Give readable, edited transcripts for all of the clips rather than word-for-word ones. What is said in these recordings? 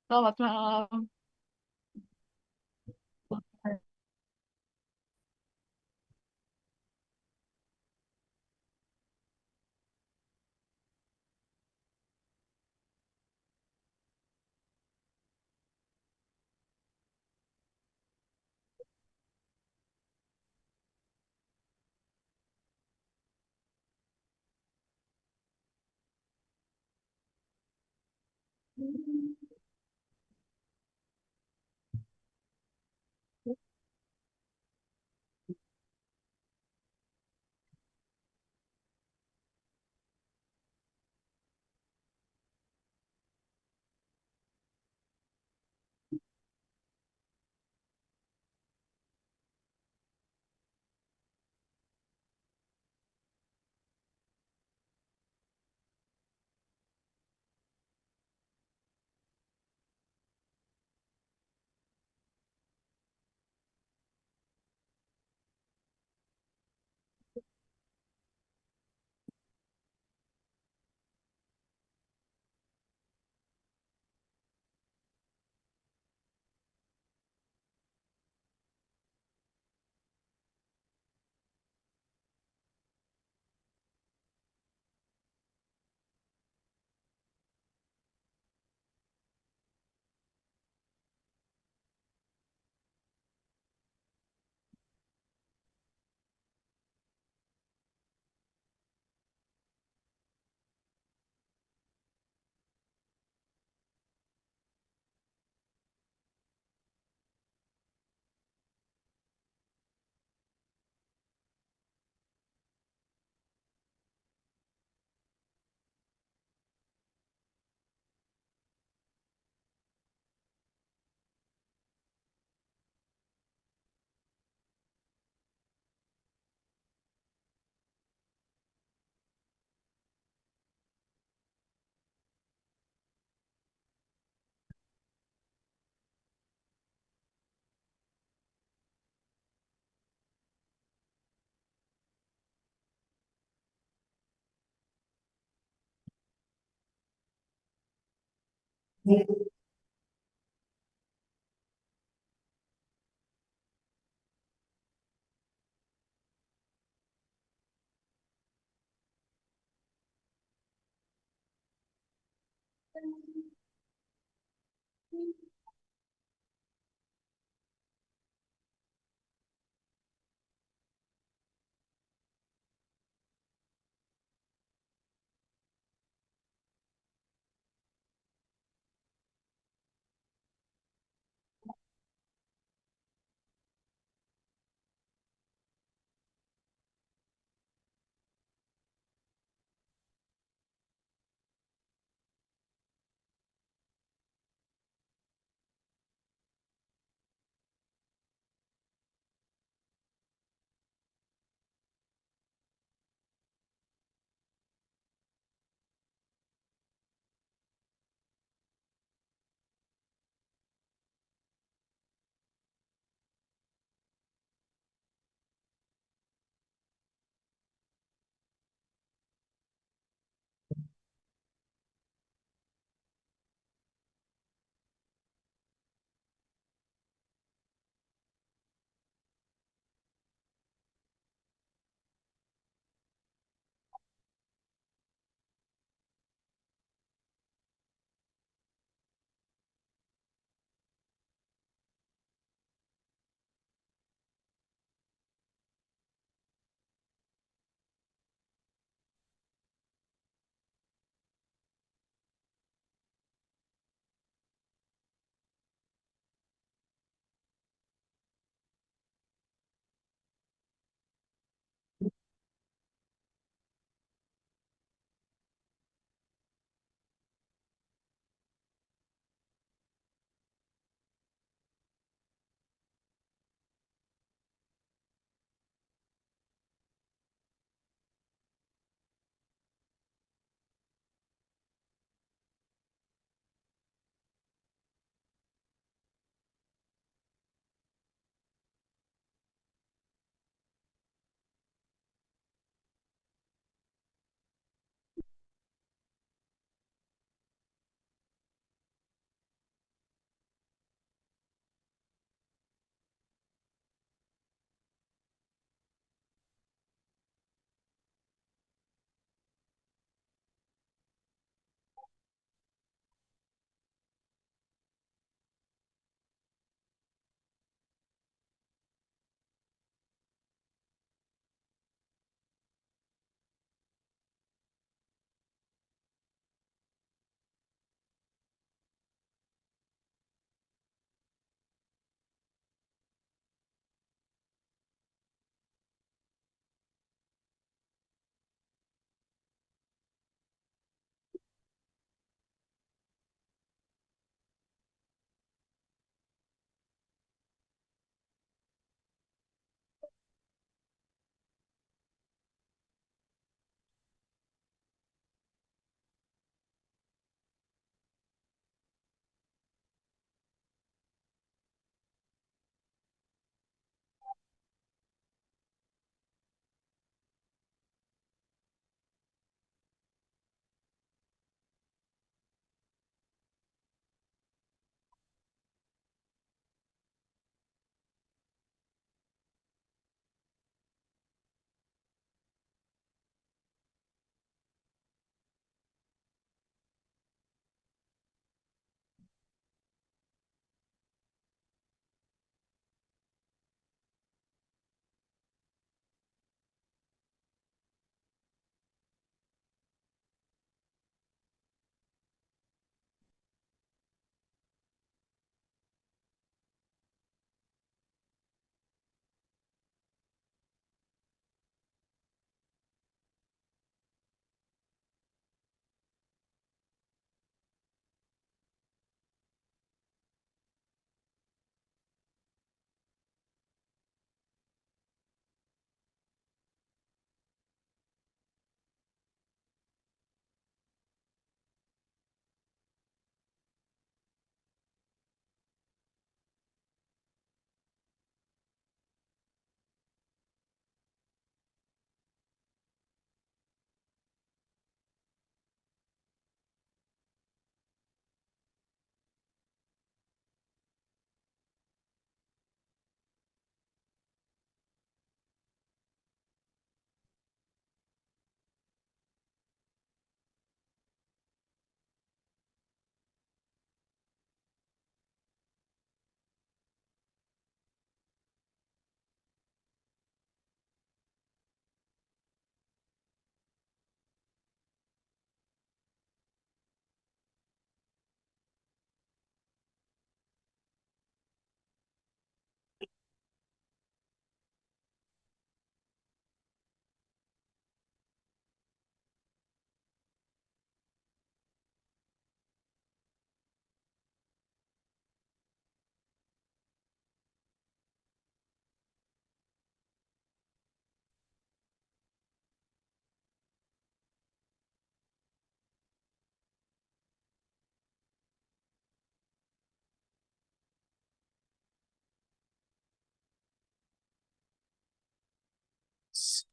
Selamat malam.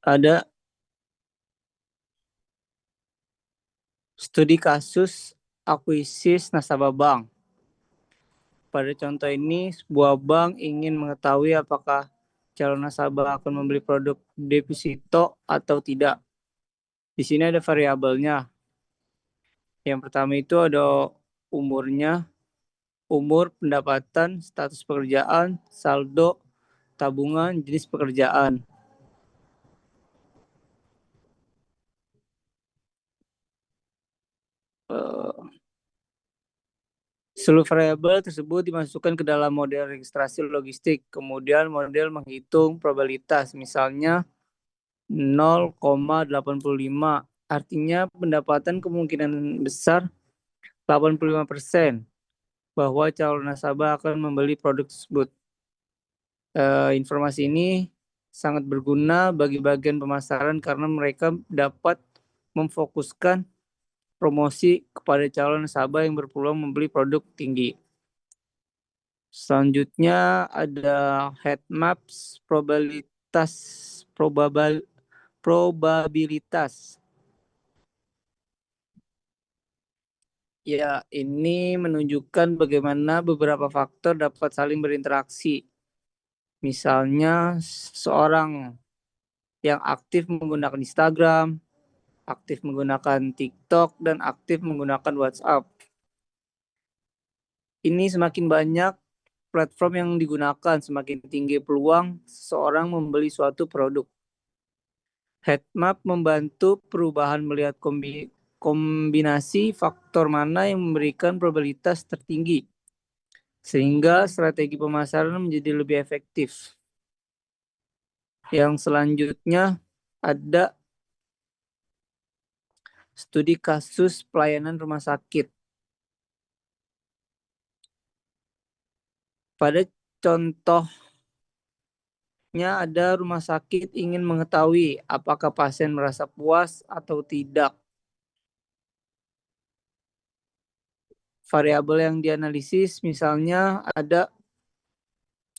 Ada studi kasus akuisis nasabah bank. Pada contoh ini, sebuah bank ingin mengetahui apakah calon nasabah akan membeli produk deposito atau tidak. Di sini ada variabelnya. Yang pertama itu ada umurnya, umur, pendapatan, status pekerjaan, saldo, tabungan, jenis pekerjaan. Seluruh variabel tersebut dimasukkan ke dalam model registrasi logistik. Kemudian model menghitung probabilitas, misalnya 0,85. Artinya pendapatan kemungkinan besar 85% bahwa calon nasabah akan membeli produk tersebut. Informasi ini sangat berguna bagi bagian pemasaran karena mereka dapat memfokuskan promosi kepada calon nasabah yang berpeluang membeli produk tinggi. Selanjutnya ada heat maps probabilitas. Ya, ini menunjukkan bagaimana beberapa faktor dapat saling berinteraksi. Misalnya, seorang yang aktif menggunakan Instagram, aktif menggunakan TikTok, dan aktif menggunakan WhatsApp. Ini semakin banyak platform yang digunakan, semakin tinggi peluang seseorang membeli suatu produk. Heatmap membantu perubahan melihat kombinasi faktor mana yang memberikan probabilitas tertinggi, sehingga strategi pemasaran menjadi lebih efektif. Yang selanjutnya ada studi kasus pelayanan rumah sakit. Pada contohnya ada rumah sakit ingin mengetahui apakah pasien merasa puas atau tidak. Variabel yang dianalisis misalnya ada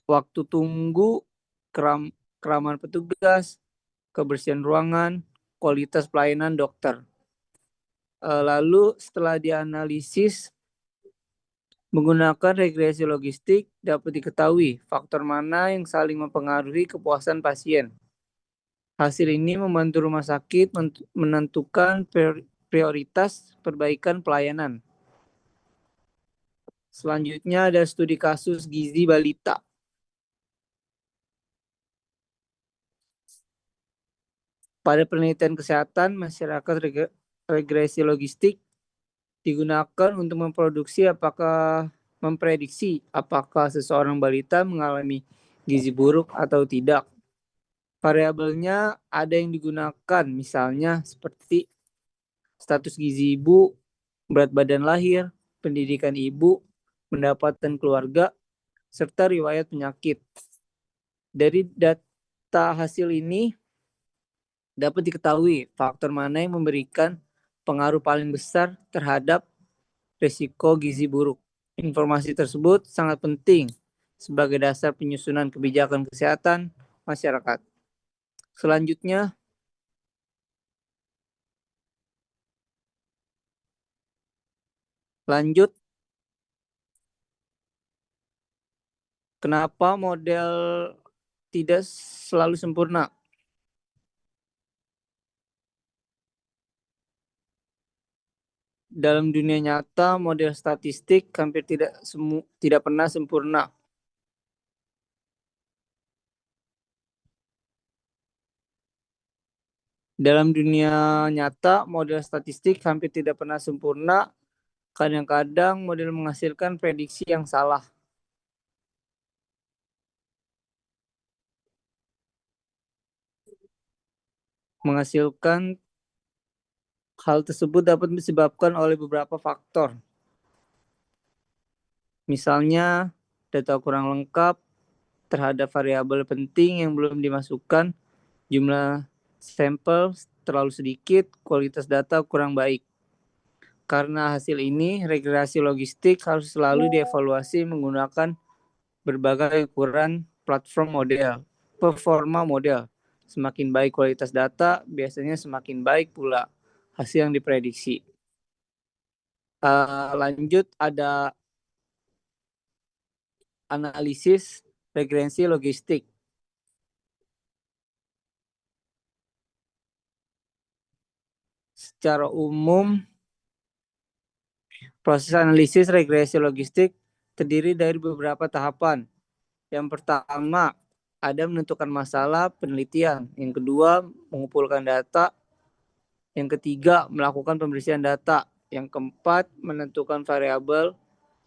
waktu tunggu, keramaan petugas, kebersihan ruangan, kualitas pelayanan dokter. Lalu setelah dianalisis menggunakan regresi logistik dapat diketahui faktor mana yang saling mempengaruhi kepuasan pasien. Hasil ini membantu rumah sakit menentukan prioritas perbaikan pelayanan. Selanjutnya ada studi kasus gizi balita. Pada penelitian kesehatan masyarakat, regresi logistik digunakan untuk memprediksi apakah seseorang balita mengalami gizi buruk atau tidak. Variabelnya ada yang digunakan, misalnya seperti status gizi ibu, berat badan lahir, pendidikan ibu, pendapatan keluarga, serta riwayat penyakit. Dari data hasil ini dapat diketahui faktor mana yang memberikan pengaruh paling besar terhadap risiko gizi buruk. Informasi tersebut sangat penting sebagai dasar penyusunan kebijakan kesehatan masyarakat. Selanjutnya, lanjut. Kenapa model tidak selalu sempurna? Dalam dunia nyata, model statistik hampir tidak pernah sempurna. Dalam dunia nyata, model statistik hampir tidak pernah sempurna. Kadang-kadang model menghasilkan prediksi yang salah. Hal tersebut dapat disebabkan oleh beberapa faktor. Misalnya, data kurang lengkap terhadap variabel penting yang belum dimasukkan, jumlah sampel terlalu sedikit, kualitas data kurang baik. Karena hasil ini, regresi logistik harus selalu dievaluasi menggunakan berbagai ukuran performa model. Semakin baik kualitas data, biasanya semakin baik pula hasil yang diprediksi. Lanjut ada analisis regresi logistik. Secara umum, proses analisis regresi logistik terdiri dari beberapa tahapan. Yang pertama, ada menentukan masalah penelitian. Yang kedua, mengumpulkan data. Yang ketiga, melakukan pembersihan data. Yang keempat, menentukan variabel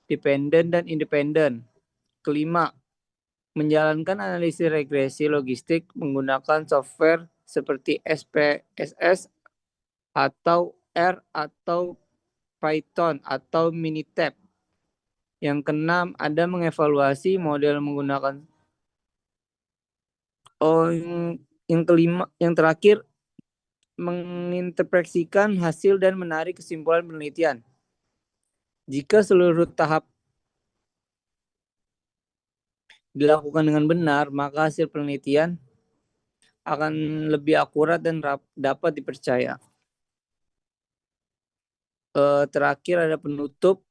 dependen dan independen. Kelima, menjalankan analisis regresi logistik menggunakan software seperti SPSS atau R atau Python atau Minitab. Yang keenam, ada mengevaluasi model menggunakan yang kelima, yang terakhir menginterpretasikan hasil dan menarik kesimpulan penelitian. Jika seluruh tahap dilakukan dengan benar, maka hasil penelitian akan lebih akurat dan dapat dipercaya. Terakhir ada penutup.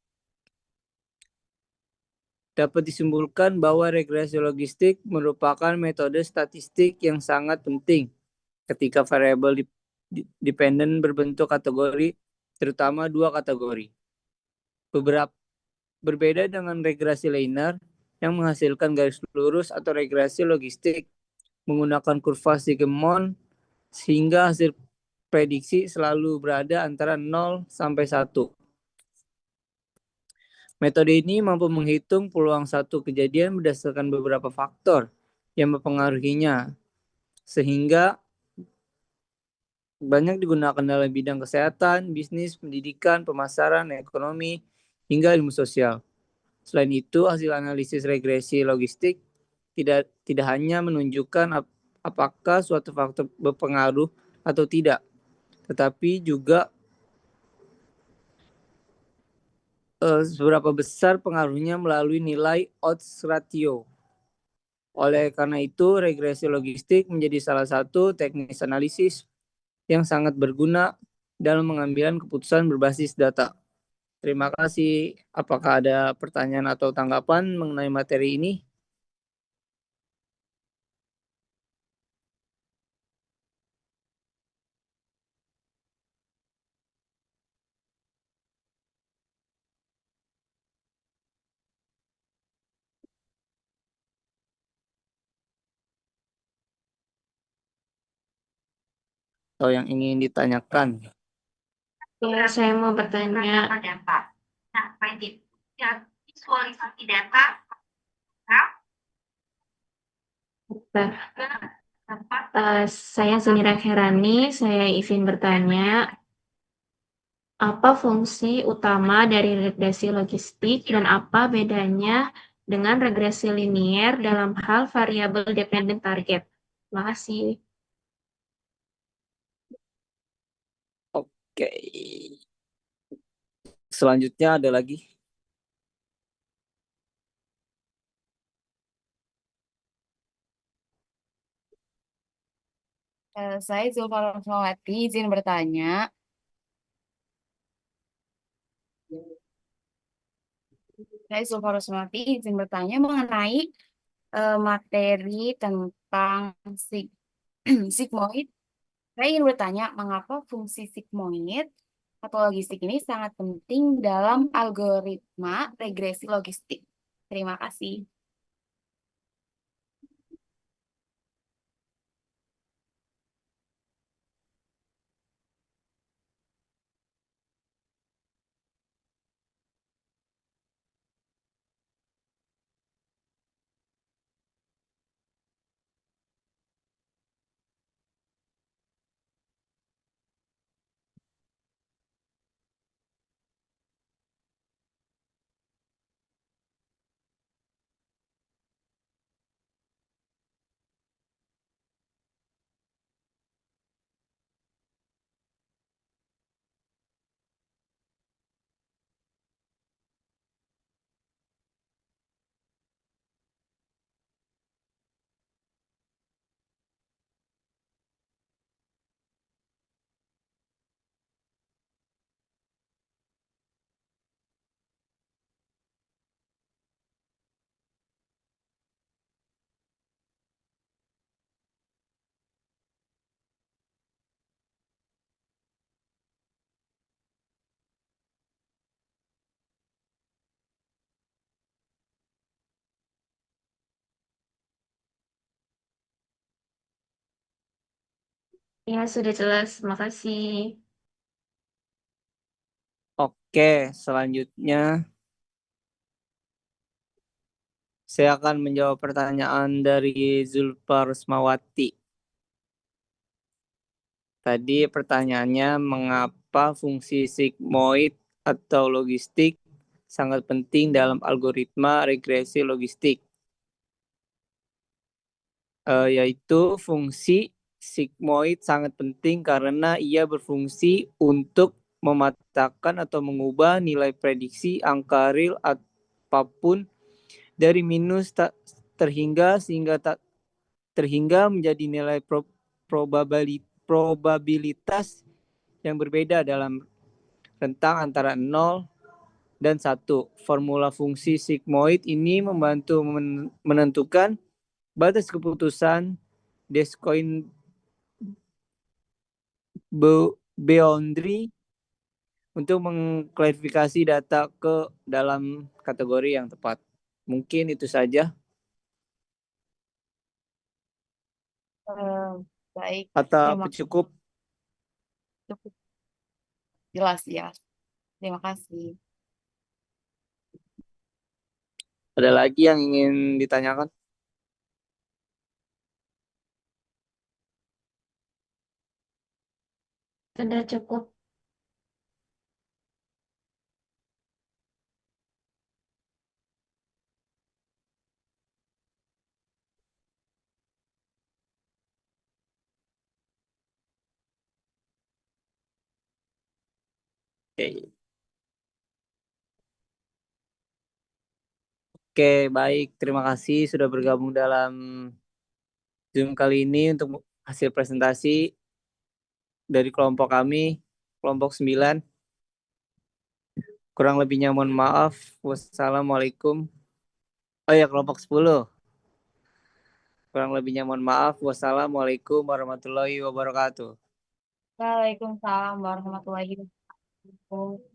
Dapat disimpulkan bahwa regresi logistik merupakan metode statistik yang sangat penting ketika variabel dependen berbentuk kategori, terutama dua kategori. Berbeda dengan regresi linear yang menghasilkan garis lurus atau regresi logistik menggunakan kurva Sigemon sehingga hasil prediksi selalu berada antara 0 sampai 1. Metode ini mampu menghitung peluang satu kejadian berdasarkan beberapa faktor yang mempengaruhinya, sehingga banyak digunakan dalam bidang kesehatan, bisnis, pendidikan, pemasaran, ekonomi, hingga ilmu sosial. Selain itu, hasil analisis regresi logistik tidak hanya menunjukkan apakah suatu faktor berpengaruh atau tidak, tetapi juga seberapa besar pengaruhnya melalui nilai odds ratio. Oleh karena itu, regresi logistik menjadi salah satu teknis analisis yang sangat berguna dalam mengambil keputusan berbasis data. Terima kasih. Apakah ada pertanyaan atau tanggapan mengenai materi ini? Atau yang ingin ditanyakan? Ya, saya mau bertanya. Nah, visualisasi data. Saya Zenira Kherani, saya izin bertanya, apa fungsi utama dari regresi logistik dan apa bedanya dengan regresi linier dalam hal variabel dependent target? Terima kasih. Oke. Selanjutnya ada lagi. Saya Zulfa Rusmawati, izin bertanya. Saya Zulfa Rusmawati, izin bertanya mengenai materi tentang sigmoid. Saya ingin bertanya, mengapa fungsi sigmoid atau logistik ini sangat penting dalam algoritma regresi logistik? Terima kasih. Ya, sudah jelas. Terima kasih. Oke, selanjutnya saya akan menjawab pertanyaan dari Zulfa Rusmawati. Tadi pertanyaannya, mengapa fungsi sigmoid atau logistik sangat penting dalam algoritma regresi logistik? Yaitu fungsi sigmoid sangat penting karena ia berfungsi untuk mematakan atau mengubah nilai prediksi angka real apapun dari minus terhingga menjadi nilai probabilitas yang berbeda dalam rentang antara 0 dan 1. Formula fungsi sigmoid ini membantu menentukan batas keputusan Descoin boundary untuk mengklarifikasi data ke dalam kategori yang tepat. Mungkin itu saja. Baik, Atau terima cukup? cukup jelas ya. Terima kasih. Ada lagi yang ingin ditanyakan? Sudah cukup. Oke. Oke, baik. Terima kasih sudah bergabung dalam Zoom kali ini untuk hasil presentasi dari kelompok kami, kelompok 9. Kurang lebihnya mohon maaf. Wassalamualaikum. Oh ya, kelompok 10. Kurang lebihnya mohon maaf. Wassalamualaikum warahmatullahi wabarakatuh. Waalaikumsalam warahmatullahi wabarakatuh.